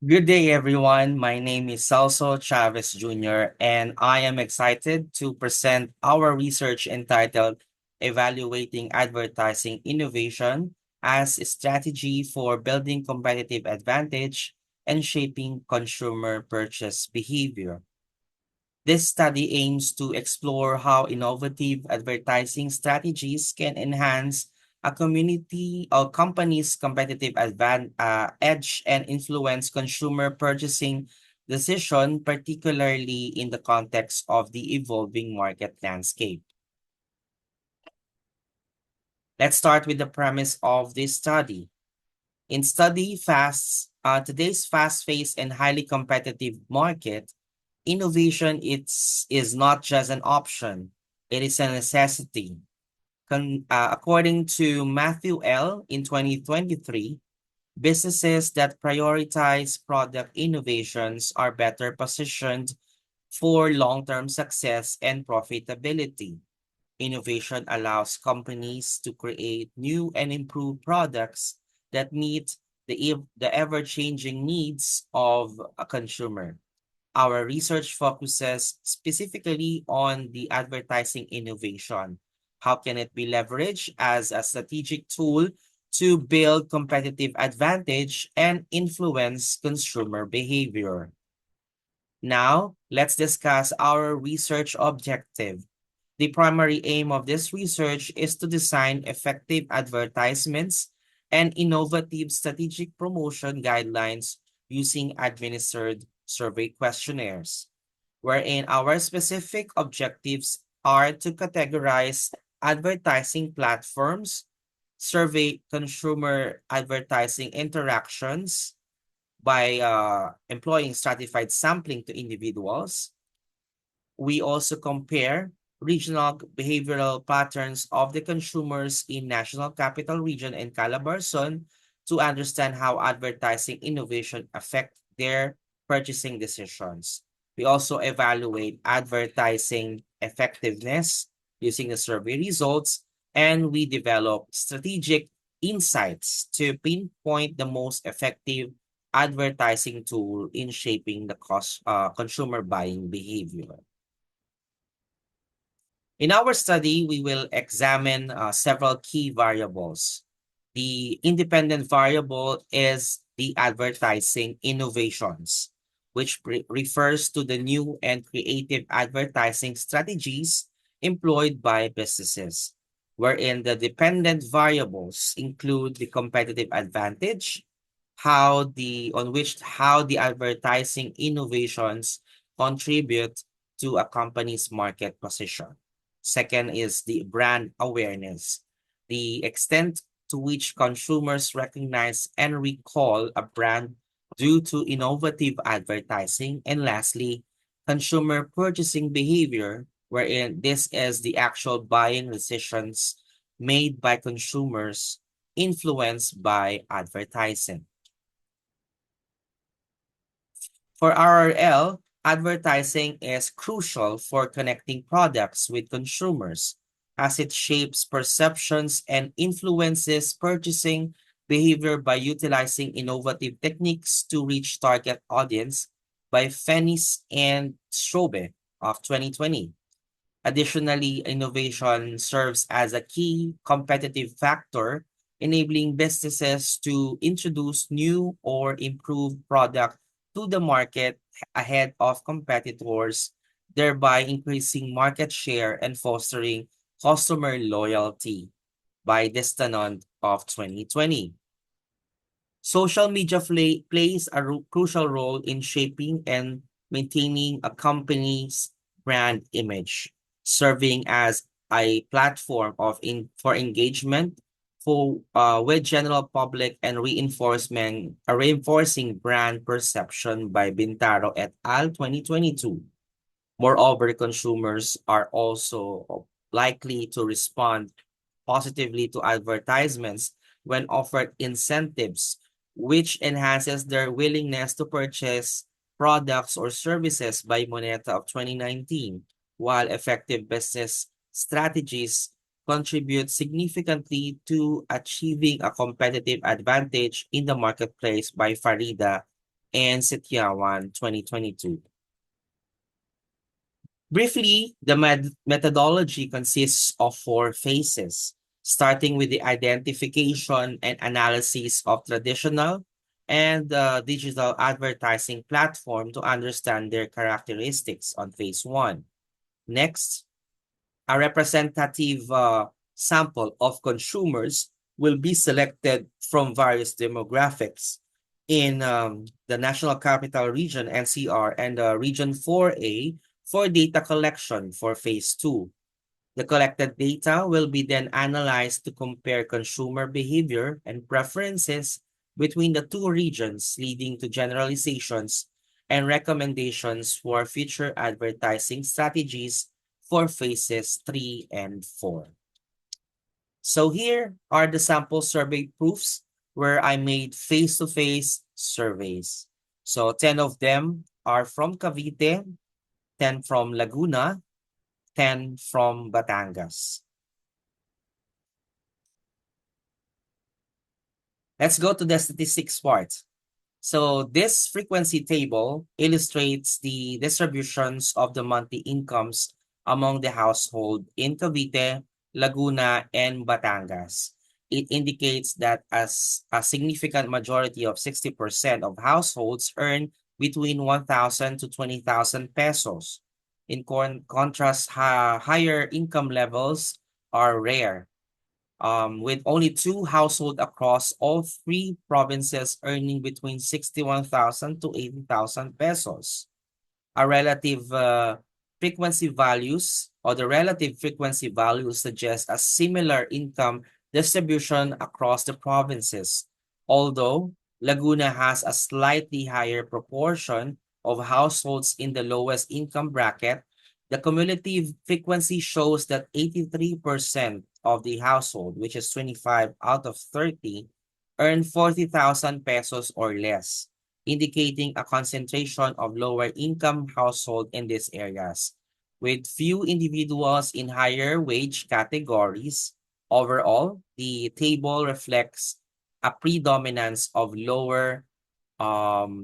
Good day, everyone. My name is Celso Chavez Jr., and I am excited to present our research entitled Evaluating Advertising Innovation as a Strategy for Building Competitive Advantage and Shaping Consumer Purchase Behavior. This study aims to explore how innovative advertising strategies can enhance a community or company's competitive edge and influence consumer purchasing decision, particularly in the context of the evolving market landscape. Let's start with the premise of this study. In today's fast-paced and highly competitive market, innovation is not just an option, it is a necessity. According to Matthew L. in 2023, businesses that prioritize product innovations are better positioned for long-term success and profitability. Innovation allows companies to create new and improved products that meet the ever-changing needs of a consumer. Our research focuses specifically on the advertising innovation. How can it be leveraged as a strategic tool to build competitive advantage and influence consumer behavior? Now, let's discuss our research objective. The primary aim of this research is to design effective advertisements and innovative strategic promotion guidelines using administered survey questionnaires, wherein our specific objectives are to categorize advertising platforms, survey consumer advertising interactions by employing stratified sampling to individuals. We also compare regional behavioral patterns of the consumers in National Capital Region and Calabarzon to understand how advertising innovation affect their purchasing decisions. We also evaluate advertising effectiveness using the survey results, and we develop strategic insights to pinpoint the most effective advertising tool in shaping the consumer buying behavior. In our study, we will examine several key variables. The independent variable is the advertising innovations, which refers to the new and creative advertising strategies employed by businesses, wherein the dependent variables include the competitive advantage, how the advertising innovations contribute to a company's market position. Second is the brand awareness, the extent to which consumers recognize and recall a brand due to innovative advertising. And lastly, consumer purchasing behavior, wherein this is the actual buying decisions made by consumers influenced by advertising. For RRL, advertising is crucial for connecting products with consumers as it shapes perceptions and influences purchasing behavior by utilizing innovative techniques to reach target audience by Fennis and Strobe of 2020. Additionally, innovation serves as a key competitive factor, enabling businesses to introduce new or improved product to the market ahead of competitors, thereby increasing market share and fostering customer loyalty by Destanond of 2020. Social media plays a crucial role in shaping and maintaining a company's brand image, serving as a platform for engagement with general public and reinforcing brand perception by Bintaro et al. 2022. Moreover, consumers are also likely to respond positively to advertisements when offered incentives, which enhances their willingness to purchase products or services by Moneta of 2019, while effective business strategies contribute significantly to achieving a competitive advantage in the marketplace by Farida and Setiawan 2022. Briefly, the methodology consists of 4 phases, starting with the identification and analysis of traditional and digital advertising platform to understand their characteristics on phase 1. Next, a representative sample of consumers will be selected from various demographics in the National Capital Region, NCR, and Region 4A for data collection for phase 2. The collected data will be then analyzed to compare consumer behavior and preferences between the 2 regions, leading to generalizations and recommendations for future advertising strategies for phases 3 and 4. So here are the sample survey proofs where I made face-to-face surveys. So 10 of them are from Cavite, 10 from Laguna, 10 from Batangas. Let's go to the statistics part. So this frequency table illustrates the distributions of the monthly incomes among the household in Cavite, Laguna, and Batangas. It indicates that as a significant majority of 60% of households earn between 1,000 to 20,000 pesos. In contrast, higher income levels are rare, with only 2 households across all 3 provinces earning between 61,000 to 80,000 pesos. A relative frequency values or the relative frequency values suggest a similar income distribution across the provinces, although Laguna has a slightly higher proportion of households in the lowest income bracket. The cumulative frequency shows that 83% of the household, which is 25 out of 30, earn 40,000 pesos or less, indicating a concentration of lower income household in these areas, with few individuals in higher wage categories. Overall, the table reflects a predominance of lower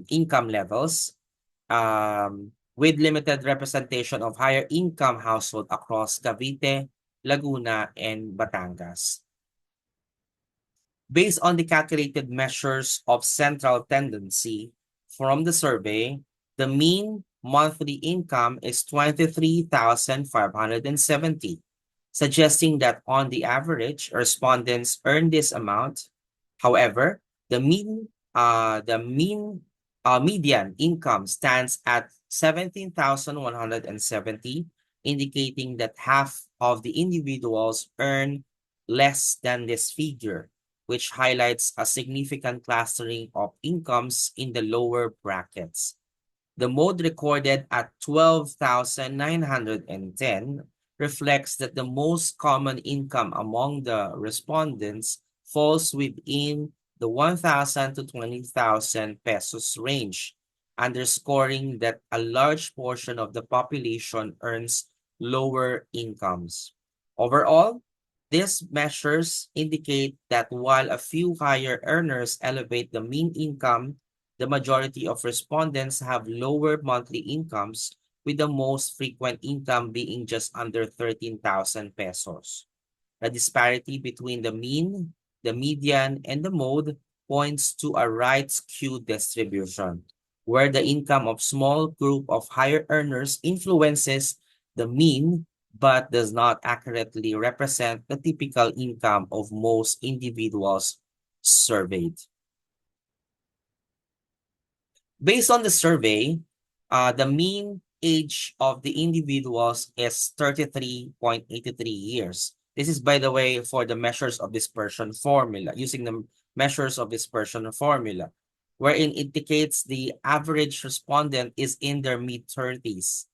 income levels, with limited representation of higher income household across Cavite, Laguna, and Batangas. Based on the calculated measures of central tendency from the survey, the mean monthly income is 23,570, suggesting that on the average, respondents earn this amount. However, the median income stands at 17,170, indicating that half of the individuals earn less than this figure, which highlights a significant clustering of incomes in the lower brackets. The mode recorded at 12,910 reflects that the most common income among the respondents falls within the 1,000 to 20,000 pesos range, underscoring that a large portion of the population earns lower incomes. Overall, these measures indicate that while a few higher earners elevate the mean income, the majority of respondents have lower monthly incomes, with the most frequent income being just under 13,000 pesos. The disparity between the mean, the median, and the mode points to a right-skewed distribution, where the income of small group of higher earners influences the mean but does not accurately represent the typical income of most individuals surveyed. Based on the survey, the mean age of the individuals is 33.83 years. This is, by the way, for the measures of dispersion formula, using the measures of dispersion formula, wherein it indicates the average respondent is in their mid-30s.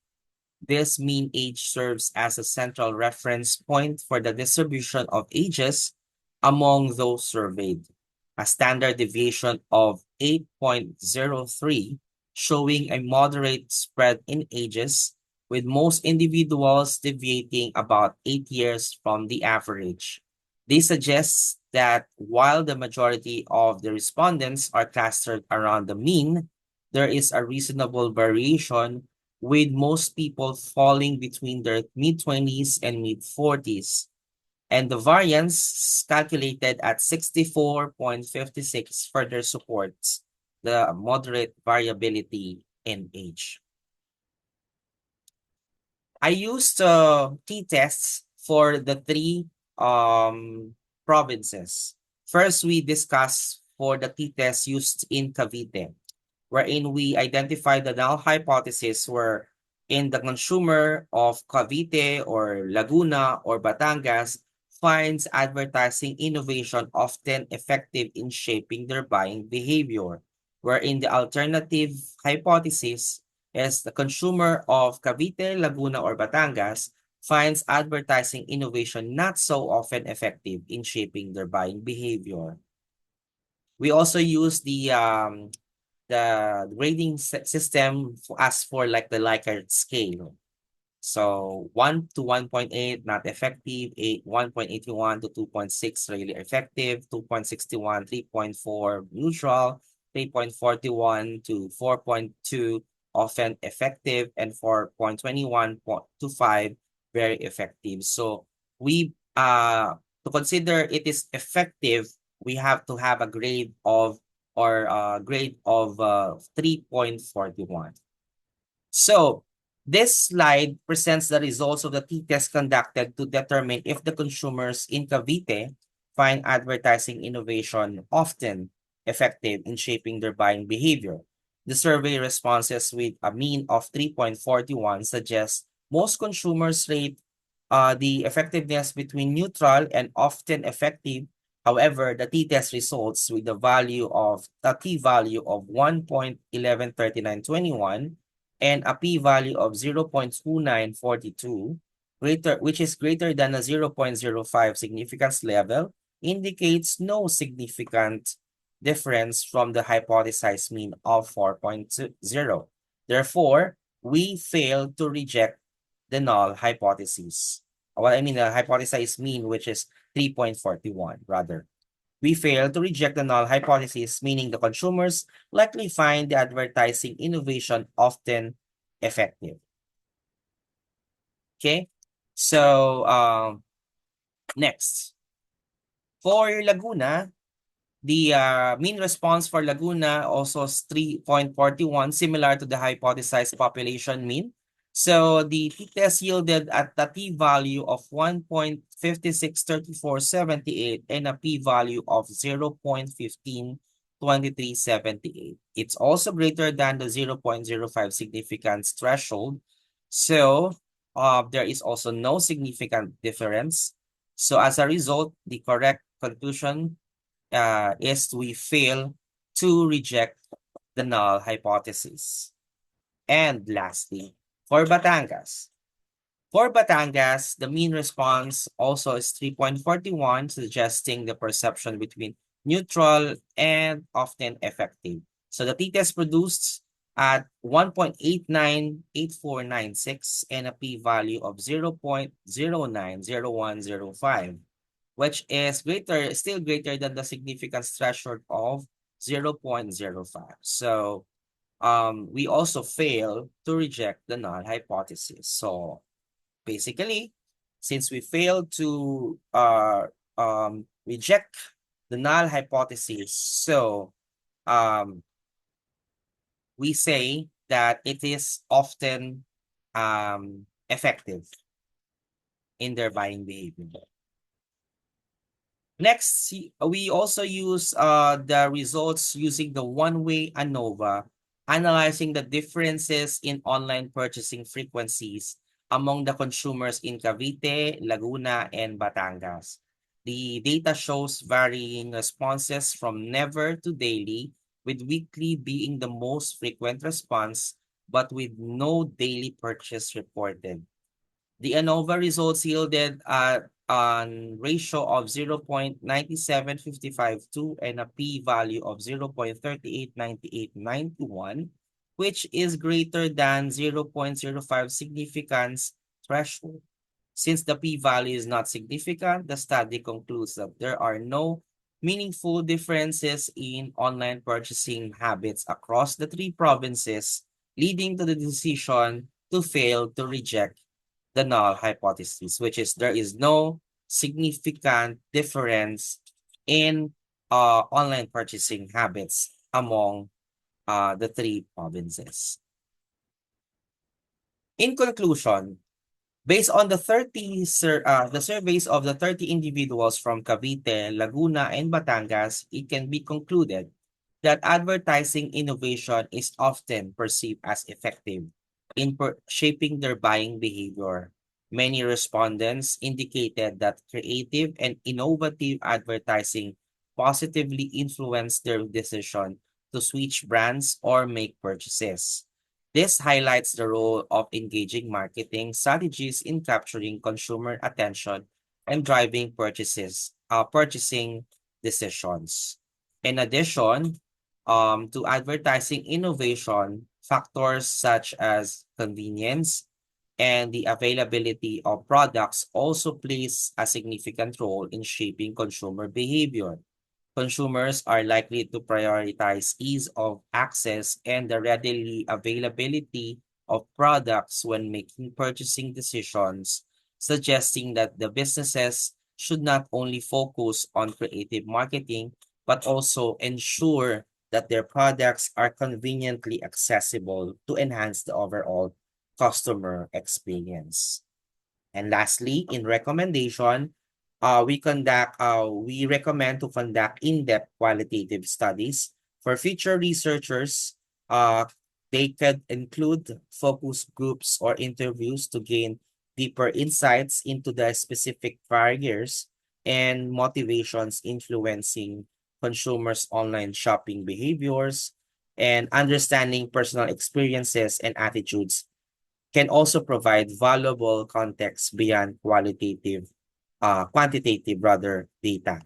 This mean age serves as a central reference point for the distribution of ages among those surveyed. A standard deviation of 8.03, showing a moderate spread in ages, with most individuals deviating about 8 years from the average. This suggests that while the majority of the respondents are clustered around the mean, there is a reasonable variation, with most people falling between their mid-20s and mid-40s. And the variance calculated at 64.56 further supports the moderate variability in age. I used t-tests for the three provinces. First, we discussed for the t-test used in Cavite, wherein we identified the null hypothesis where in the consumer of Cavite or Laguna or Batangas finds advertising innovation often effective in shaping their buying behavior, wherein the alternative hypothesis is the consumer of Cavite, Laguna, or Batangas finds advertising innovation not so often effective in shaping their buying behavior. We also use the grading system as for like the Likert scale. So 1 to 1.8 not effective, 1.81 to 2.6 really effective, 2.61, 3.4 neutral, 3.41 to 4.2 often effective, and 4.21 to 5 very effective. So we to consider it is effective, we have to have a grade of or grade of 3.41. So this slide presents the results of the t-test conducted to determine if the consumers in Cavite find advertising innovation often effective in shaping their buying behavior. The survey responses with a mean of 3.41 suggest most consumers rate the effectiveness between neutral and often effective. However, the t-test results with the t-value of 1.113921 and a p-value of 0.2942, which is greater than a 0.05 significance level, indicates no significant difference from the hypothesized mean of 4.0. Therefore, we fail to reject the null hypothesis. Well, I mean the hypothesized mean, which is 3.41, rather. We fail to reject the null hypothesis, meaning the consumers likely find the advertising innovation often effective. Okay, so next. For Laguna, the mean response for Laguna also is 3.41, similar to the hypothesized population mean. So the t-test yielded at the t-value of 1.563478 and a p-value of 0.152378. It's also greater than the 0.05 significance threshold. So there is also no significant difference. So as a result, the correct conclusion is we fail to reject the null hypothesis. And lastly, for Batangas. For Batangas, the mean response also is 3.41, suggesting the perception between neutral and often effective. So the t-test produced at 1.898496 and a p-value of 0.090105, which is still greater than the significance threshold of 0.05. So we also fail to reject the null hypothesis. So basically, since we failed to reject the null hypothesis, so we say that it is often effective in their buying behavior. Next, we also use the results using the one-way ANOVA, analyzing the differences in online purchasing frequencies among the consumers in Cavite, Laguna, and Batangas. The data shows varying responses from never to daily, with weekly being the most frequent response, but with no daily purchase reported. The ANOVA results yielded a ratio of 0.97552 and a p-value of 0.389891, which is greater than 0.05 significance threshold. Since the p-value is not significant, the study concludes that there are no meaningful differences in online purchasing habits across the three provinces, leading to the decision to fail to reject the null hypothesis, which is there is no significant difference in online purchasing habits among the three provinces. In conclusion, based on the surveys of the 30 individuals from Cavite, Laguna, and Batangas, it can be concluded that advertising innovation is often perceived as effective in shaping their buying behavior. Many respondents indicated that creative and innovative advertising positively influenced their decision to switch brands or make purchases. This highlights the role of engaging marketing strategies in capturing consumer attention and driving purchasing decisions. In addition, to advertising innovation, factors such as convenience and the availability of products also plays a significant role in shaping consumer behavior. Consumers are likely to prioritize ease of access and the readily availability of products when making purchasing decisions, suggesting that the businesses should not only focus on creative marketing, but also ensure that their products are conveniently accessible to enhance the overall customer experience. And lastly, in recommendation, we recommend to conduct in-depth qualitative studies. For future researchers, they could include focus groups or interviews to gain deeper insights into the specific barriers and motivations influencing consumers' online shopping behaviors, and understanding personal experiences and attitudes can also provide valuable context beyond quantitative rather data.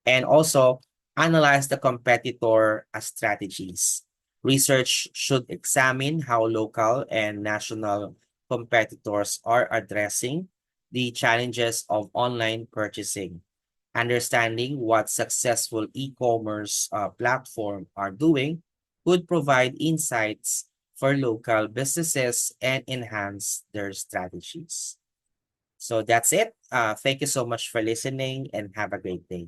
And also analyze the competitor strategies. Research should examine how local and national competitors are addressing the challenges of online purchasing. Understanding what successful e-commerce platform are doing could provide insights for local businesses and enhance their strategies. So that's it. Thank you so much for listening and have a great day.